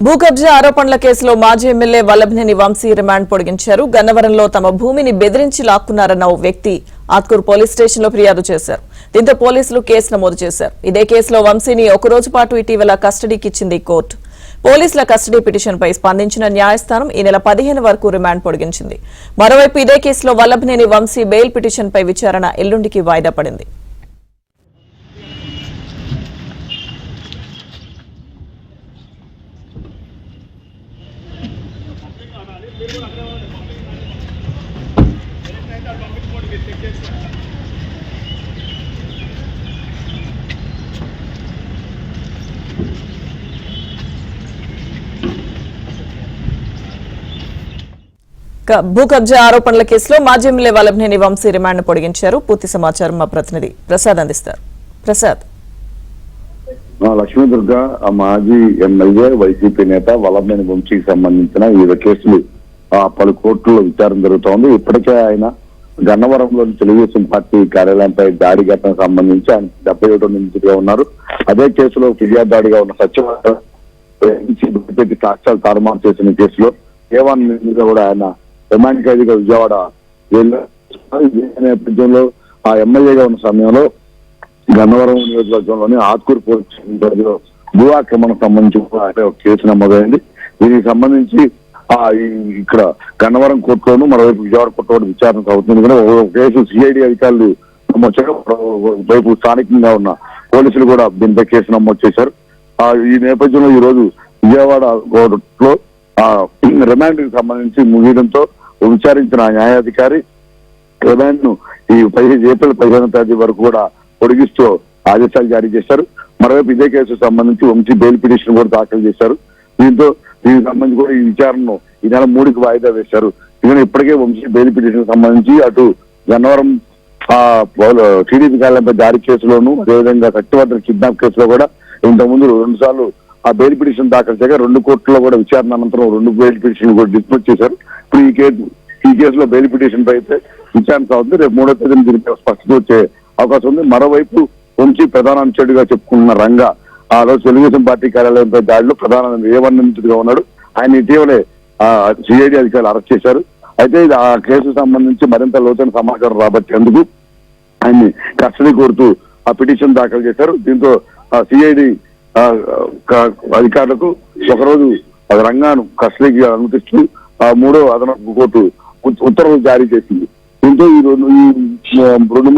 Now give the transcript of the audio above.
భూ కబ్జా ఆరోపణల కేసులో మాజీ ఎమ్మెల్యే వల్లభనేని వంశీ రిమాండ్ పొడిగించారు. గన్నవరంలో తమ భూమిని బెదిరించి లాక్కున్నారన్న ఓ వ్యక్తి ఆత్కూరు పోలీస్ స్టేషన్లో ఫిర్యాదు చేశారు. దీంతో పోలీసులు కేసు నమోదు చేశారు. ఇదే కేసులో వంశీని ఒకరోజు పాటు ఇటీవల కస్టడీకి ఇచ్చింది కోర్టు. పోలీసుల కస్టడీ పిటిషన్పై స్పందించిన న్యాయస్థానం ఈ నెల 15 వరకు రిమాండ్ పొడిగించింది. మరోవైపు ఇదే కేసులో వల్లభనేని వంశీ బెయిల్ పిటిషన్పై విచారణ ఎల్లుండికి వాయిదా పడింది. భూ కబ్జా ఆరోపణల కేసులో మాజీ ఎమ్మెల్యే వల్లభనేని వంశీ రిమాండ్ పొడిగించారు. పూర్తి సమాచారం మా ప్రతినిధి ప్రసాద్ అందిస్తారు. ప్రసాద్. లక్ష్మీదుర్గ మాజీ ఎమ్మెల్యే వైసీపీ నేత వల్లభనేని వంశీకి సంబంధించిన వివిధ కేసులు పలు కోర్టుల్లో విచారణ జరుగుతోంది. ఇప్పటికే ఆయన గన్నవరంలోని తెలుగుదేశం పార్టీ కార్యాలయంపై దాడి ఘటనకు సంబంధించి ఆయన 77 నిందితుడిగా ఉన్నారు. అదే కేసులో ఫిర్యాదుదాడిగా ఉన్న సచివాలయం సాక్ష్యాలు తారుమారు చేసిన కేసులో A1 నిందితుడిగా కూడా ఆయన రిమాండ్ ఖైదీగా విజయవాడ నేపథ్యంలో ఆ ఎమ్మెల్యేగా ఉన్న సమయంలో గన్నవరం నియోజకవర్గంలోని ఆత్కూరు పోలీస్ స్టేషన్ భూ ఆక్రమణకు సంబంధించి ఒక కేసు నమోదైంది. దీనికి సంబంధించి ఇక్కడ గన్నవరం కోర్టులోను మరోవైపు విజయవాడ కోర్టు విచారణ అవుతుంది. ఒక కేసు సిఐడి అధికారులు నమోదు చేయడం, వైపు స్థానికంగా ఉన్న పోలీసులు కూడా దీనిపై కేసు నమోదు చేశారు. ఈ నేపథ్యంలో ఈ రోజు విజయవాడ కోర్టులో రిమాండ్ కి సంబంధించి ముగియడంతో విచారించిన న్యాయాధికారి రిమాండ్ ను ఈ ఏప్రిల్ 15 వరకు కూడా పొడిగిస్తూ ఆదేశాలు జారీ చేశారు. మరోవైపు ఇదే కేసుకు సంబంధించి వంశీ బెయిల్ పిటిషన్ కూడా దాఖలు చేశారు. దీంతో దీనికి సంబంధించి కూడా ఈ విచారణను ఈ నెల 3కి వాయిదా వేశారు. ఇదే ఇప్పటికే వంశీ బెయిల్ పిటిషన్ సంబంధించి అటు గన్నవరం టీడీపీ కార్యాలయంపై దాడి కేసులోను, అదేవిధంగా సత్యవర్ధన్ కిడ్నాప్ కేసులో కూడా ఇంతకుముందు 2 సార్లు ఆ బెయిల్ పిటిషన్ దాఖలు చేయగా 2 కోర్టుల్లో కూడా విచారణ అనంతరం 2 బెయిల్ పిటిషన్ కూడా డిస్మిస్ చేశారు. ఇప్పుడు ఈ కేసులో బెయిల్ పిటిషన్ పై అయితే విచారణ సాగుతుంది. రేపు 3వ తేదీన దీనికి స్పష్టత వచ్చే అవకాశం ఉంది. మరోవైపు వంశీ ప్రధాన అంశుడిగా చెప్పుకున్న రంగా ఆ రోజు తెలుగుదేశం పార్టీ కార్యాలయంపై దాడిలో ప్రధాన A1 నిందితుడిగా ఉన్నాడు. ఆయన ఇటీవలే సిఐడి అధికారులు అరెస్ట్ చేశారు. అయితే ఆ కేసుకు సంబంధించి మరింత లోతైన సమాచారం రాబట్టేందుకు ఆయన్ని కస్టడీ కోరుతూ ఆ పిటిషన్ దాఖలు చేశారు. దీంతో సిఐడి అధికారులకు ఒకరోజు రంగాను కస్టడీకి అనుమతిస్తూ 3వ అదనపు కోర్టు ఉత్తర్వులు జారీ చేసింది. దీంతో ఈ 2-3